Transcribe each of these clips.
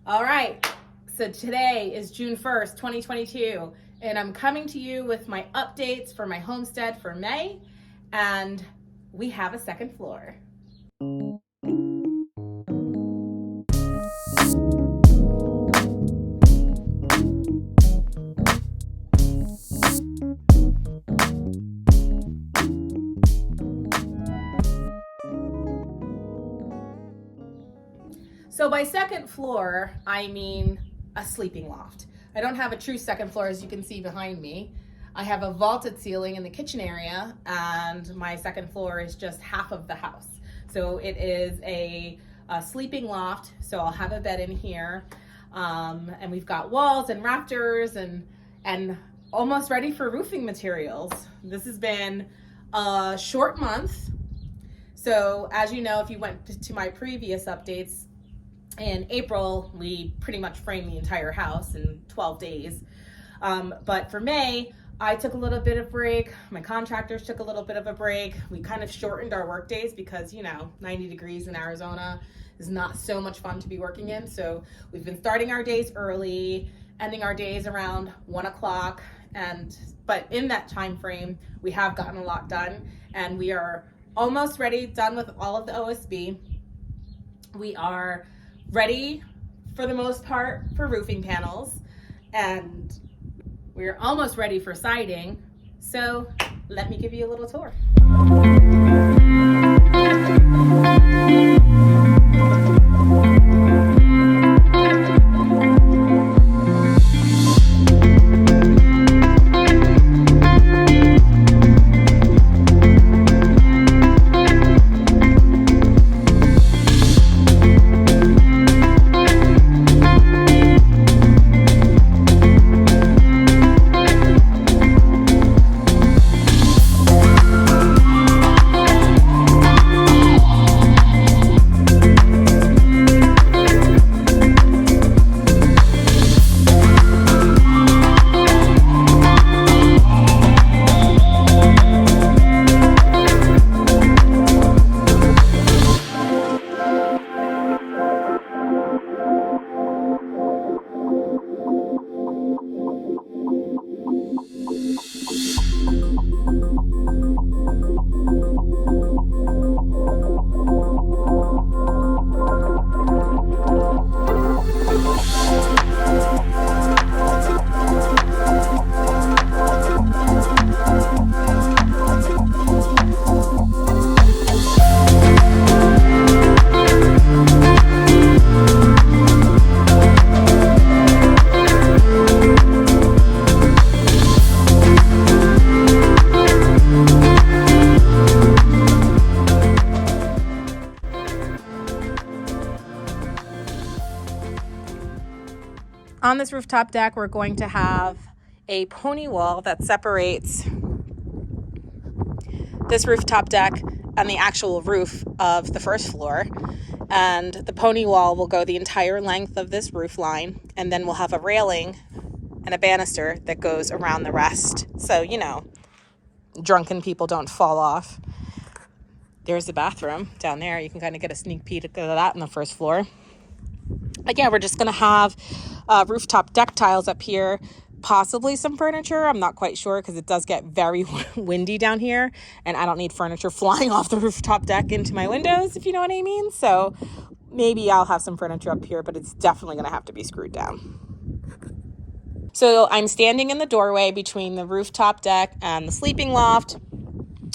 All right, so today is June 1st, 2022, and I'm coming to you with my updates for my homestead for May, and we have a second floor. So by second floor, I mean a sleeping loft. I don't have a true second floor, as you can see behind me. I have a vaulted ceiling in the kitchen area, and my second floor is just half of the house. So it is a sleeping loft, so I'll have a bed in here. And we've got walls and rafters and almost ready for roofing materials. This has been a short month. So as you know, if you went to my previous updates, in April, we pretty much framed the entire house in 12 days. But for May, I took a little bit of break. My contractors took a little bit of a break. We kind of shortened our work days because, 90 degrees in Arizona is not so much fun to be working in. So we've been starting our days early, ending our days around 1 o'clock. But in that time frame, we have gotten a lot done, and we are almost done with all of the OSB. We are ready for the most part for roofing panels, and we're almost ready for siding. So let me give you a little tour. On this rooftop deck, we're going to have a pony wall that separates this rooftop deck and the actual roof of the first floor. And the pony wall will go the entire length of this roof line, and then we'll have a railing and a banister that goes around the rest. So, drunken people don't fall off. There's the bathroom down there. You can kind of get a sneak peek of that on the first floor. But yeah, we're just going to have rooftop deck tiles up here, possibly some furniture. I'm not quite sure because it does get very windy down here, and I don't need furniture flying off the rooftop deck into my windows, if you know what I mean. So maybe I'll have some furniture up here, but it's definitely going to have to be screwed down. So I'm standing in the doorway between the rooftop deck and the sleeping loft.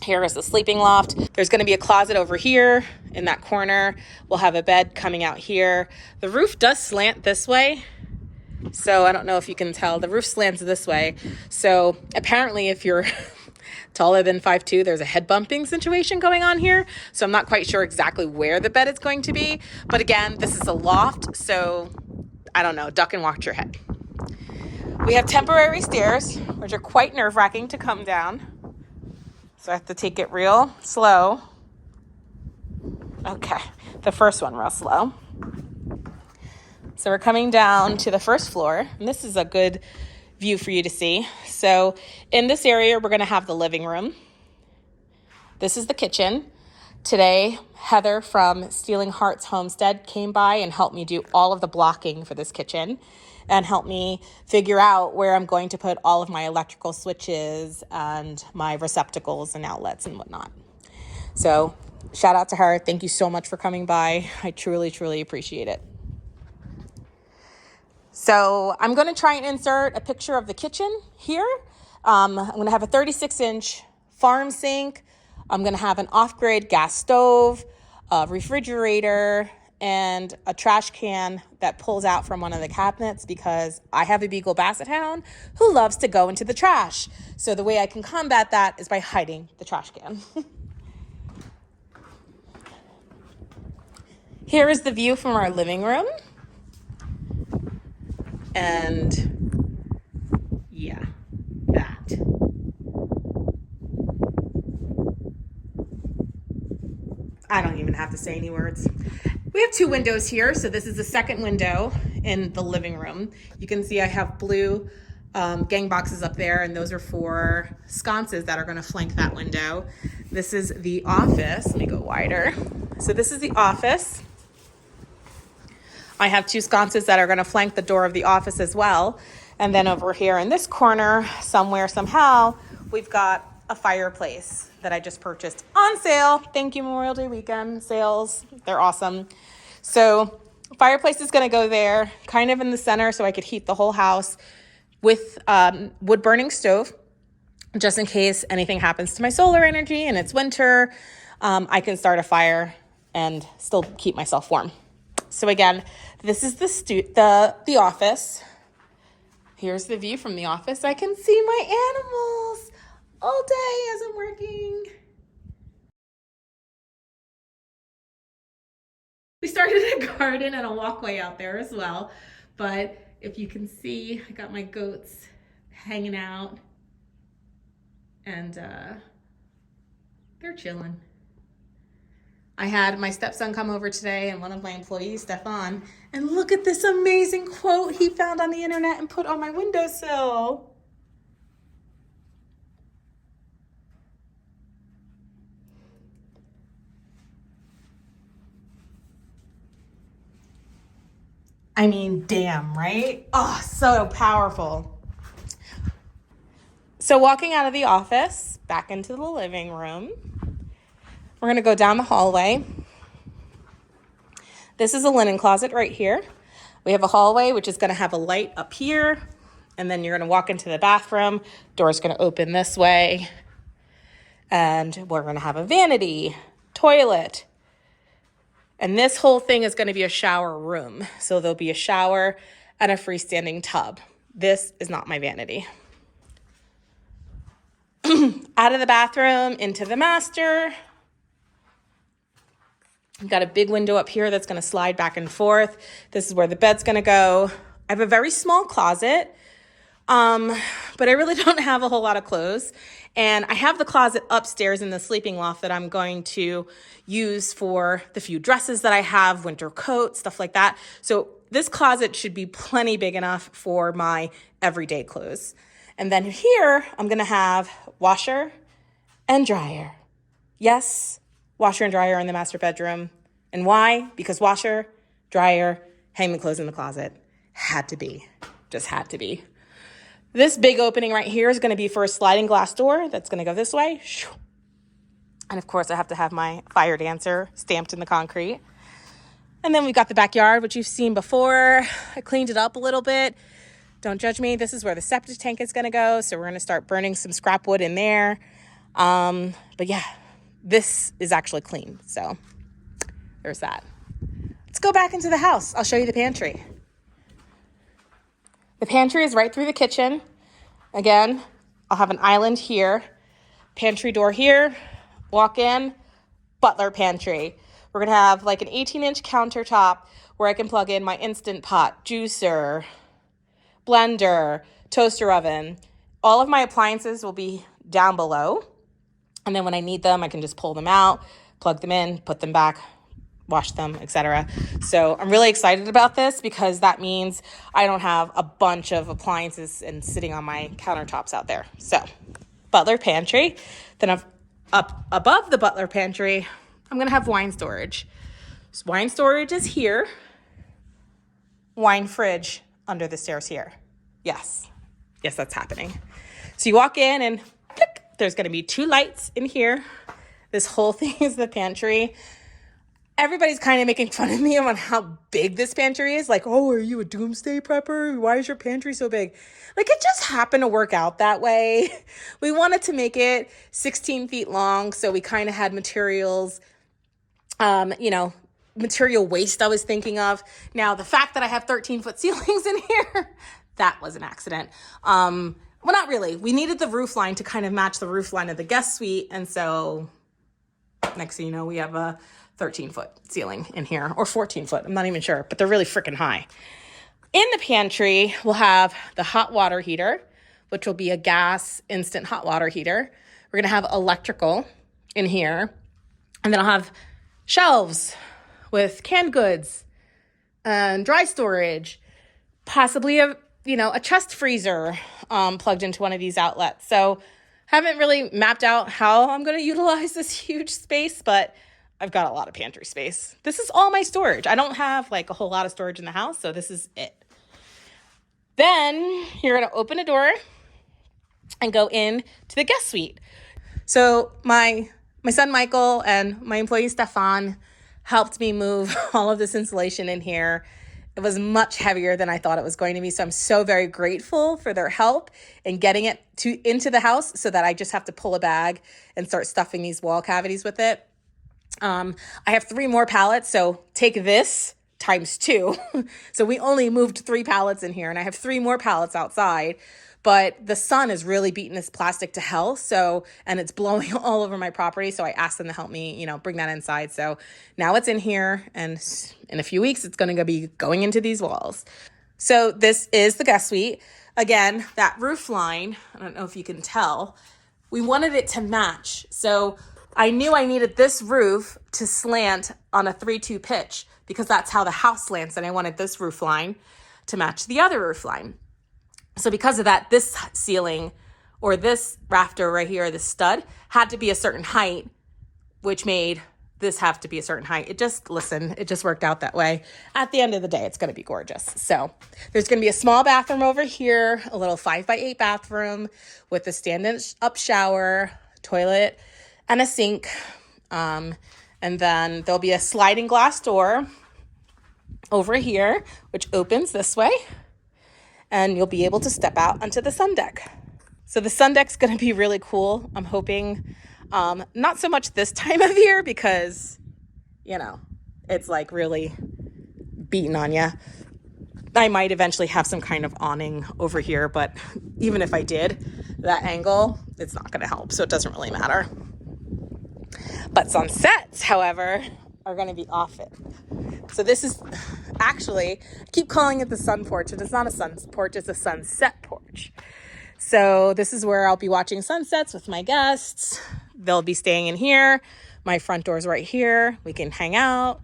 Here is the sleeping loft. There's going to be a closet over here in that corner. We'll have a bed coming out here. The roof does slant this way. So I don't know if you can tell. The roof slants this way. So apparently if you're taller than 5'2", there's a head bumping situation going on here. So I'm not quite sure exactly where the bed is going to be. But again, this is a loft. So I don't know. Duck and watch your head. We have temporary stairs, which are quite nerve-wracking to come down. So I have to take it real slow. Okay, the first one real slow. So we're coming down to the first floor, and this is a good view for you to see. So in this area, we're going to have the living room. This is the kitchen. Today, Heather from Stealing Hearts Homestead came by and helped me do all of the blocking for this kitchen and helped me figure out where I'm going to put all of my electrical switches and my receptacles and outlets and whatnot. So shout out to her. Thank you so much for coming by. I truly, truly appreciate it. So I'm going to try and insert a picture of the kitchen here. I'm going to have a 36-inch farm sink. I'm going to have an off-grid gas stove, a refrigerator, and a trash can that pulls out from one of the cabinets because I have a Beagle Basset Hound who loves to go into the trash. So the way I can combat that is by hiding the trash can. Here is the view from our living room. And yeah, that. I don't even have to say any words. We have two windows here. So this is the second window in the living room. You can see I have blue gang boxes up there, and those are for sconces that are going to flank that window. This is the office. Let me go wider. So this is the office. I have two sconces that are going to flank the door of the office as well. And then over here in this corner, somewhere, somehow, we've got a fireplace that I just purchased on sale. Thank you, Memorial Day weekend sales. They're awesome. So fireplace is going to go there, kind of in the center, so I could heat the whole house with wood burning stove, just in case anything happens to my solar energy and it's winter. I can start a fire and still keep myself warm. So again, this is the office. Here's the view from the office. I can see my animals all day as I'm working. We started a garden and a walkway out there as well. But if you can see, I got my goats hanging out and they're chilling. I had my stepson come over today and one of my employees, Stefan, and look at this amazing quote he found on the internet and put on my windowsill. I mean, damn, right? Oh, so powerful. So walking out of the office, back into the living room, we're going to go down the hallway. This is a linen closet right here. We have a hallway, which is going to have a light up here. And then you're going to walk into the bathroom. Door's going to open this way. And we're going to have a vanity, toilet. And this whole thing is going to be a shower room. So there'll be a shower and a freestanding tub. This is not my vanity. Out of the bathroom, into the master. I've got a big window up here that's going to slide back and forth. This is where the bed's going to go. I have a very small closet, but I really don't have a whole lot of clothes. And I have the closet upstairs in the sleeping loft that I'm going to use for the few dresses that I have, winter coats, stuff like that. So this closet should be plenty big enough for my everyday clothes. And then here, I'm going to have washer and dryer. Yes, washer and dryer in the master bedroom. And why? Because washer, dryer, hang the clothes in the closet. Had to be. Just had to be. This big opening right here is going to be for a sliding glass door that's going to go this way. And of course, I have to have my fire dancer stamped in the concrete. And then we've got the backyard, which you've seen before. I cleaned it up a little bit. Don't judge me. This is where the septic tank is going to go. So we're going to start burning some scrap wood in there. But yeah, this is actually clean. So there's that. Let's go back into the house. I'll show you the pantry. The pantry is right through the kitchen. Again, I'll have an island here. Pantry door here. Walk in. Butler pantry. We're going to have like an 18-inch countertop where I can plug in my Instant Pot, juicer, blender, toaster oven. All of my appliances will be down below. And then when I need them, I can just pull them out, plug them in, put them back, wash them, etc. So I'm really excited about this because that means I don't have a bunch of appliances and sitting on my countertops out there. So Butler pantry. Then up above the Butler pantry, I'm going to have wine storage. So wine storage is here. Wine fridge under the stairs here. Yes, that's happening. So you walk in and click, there's going to be 2 lights in here. This whole thing is the pantry. Everybody's kind of making fun of me on how big this pantry is. Like, oh, are you a doomsday prepper? Why is your pantry so big? Like, it just happened to work out that way. We wanted to make it 16 feet long, so we kind of had materials, material waste I was thinking of. Now, the fact that I have 13-foot ceilings in here, that was an accident. Well, not really. We needed the roof line to kind of match the roof line of the guest suite. And so next thing you know, we have a 13-foot ceiling in here, or 14-foot. I'm not even sure, but they're really freaking high. In the pantry, we'll have the hot water heater, which will be a gas instant hot water heater. We're going to have electrical in here. And then I'll have shelves with canned goods and dry storage, possibly a chest freezer plugged into one of these outlets. So haven't really mapped out how I'm going to utilize this huge space, but I've got a lot of pantry space. This is all my storage. I don't have like a whole lot of storage in the house, so this is it. Then you're going to open a door and go in to the guest suite. So my son Michael and my employee Stefan helped me move all of this insulation in here. It was much heavier than I thought it was going to be. So I'm so very grateful for their help in getting it into the house so that I just have to pull a bag and start stuffing these wall cavities with it. I have 3 more pallets, so take this times 2. So we only moved 3 pallets in here, and I have 3 more pallets outside. But the sun is really beating this plastic to hell, and it's blowing all over my property. So I asked them to help me, bring that inside. So now it's in here, and in a few weeks, it's going to be going into these walls. So this is the guest suite. Again, that roof line, I don't know if you can tell, we wanted it to match. So I knew I needed this roof to slant on a 3-2 pitch because that's how the house slants, and I wanted this roof line to match the other roof line. So because of that, this ceiling or this rafter right here, this stud, had to be a certain height, which made this have to be a certain height. It just worked out that way. At the end of the day, it's going to be gorgeous. So there's going to be a small bathroom over here, a little 5x8 bathroom with a stand-up shower, toilet, and a sink. And then there'll be a sliding glass door over here, which opens this way. And you'll be able to step out onto the sun deck. So the sun deck's going to be really cool. I'm hoping not so much this time of year because, it's like really beating on you. I might eventually have some kind of awning over here, but even if I did, that angle, it's not going to help. So it doesn't really matter. But sunsets, however, are going to be off it. So this is actually, I keep calling it the sun porch, and it's not a sun porch, it's a sunset porch. So this is where I'll be watching sunsets with my guests. They'll be staying in here. My front door's right here. We can hang out,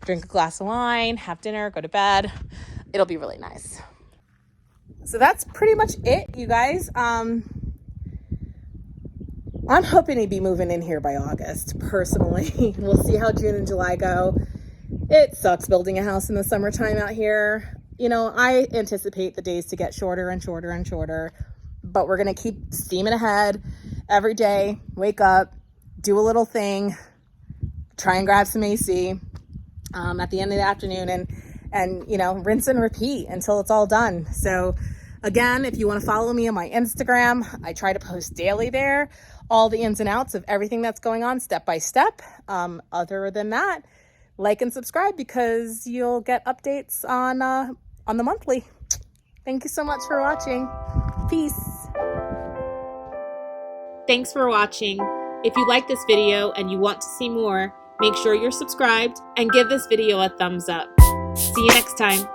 drink a glass of wine, have dinner, go to bed. It'll be really nice. So that's pretty much it, you guys. I'm hoping to be moving in here by August, personally. We'll see how June and July go. It sucks building a house in the summertime out here. I anticipate the days to get shorter and shorter and shorter, but we're going to keep steaming ahead every day. Wake up, do a little thing, try and grab some AC at the end of the afternoon and rinse and repeat until it's all done. So again, if you want to follow me on my Instagram, I try to post daily there, all the ins and outs of everything that's going on step by step. Other than that, like and subscribe because you'll get updates on the monthly. Thank you so much for watching. Peace. Thanks for watching. If you like this video and you want to see more, make sure you're subscribed and give this video a thumbs up. See you next time.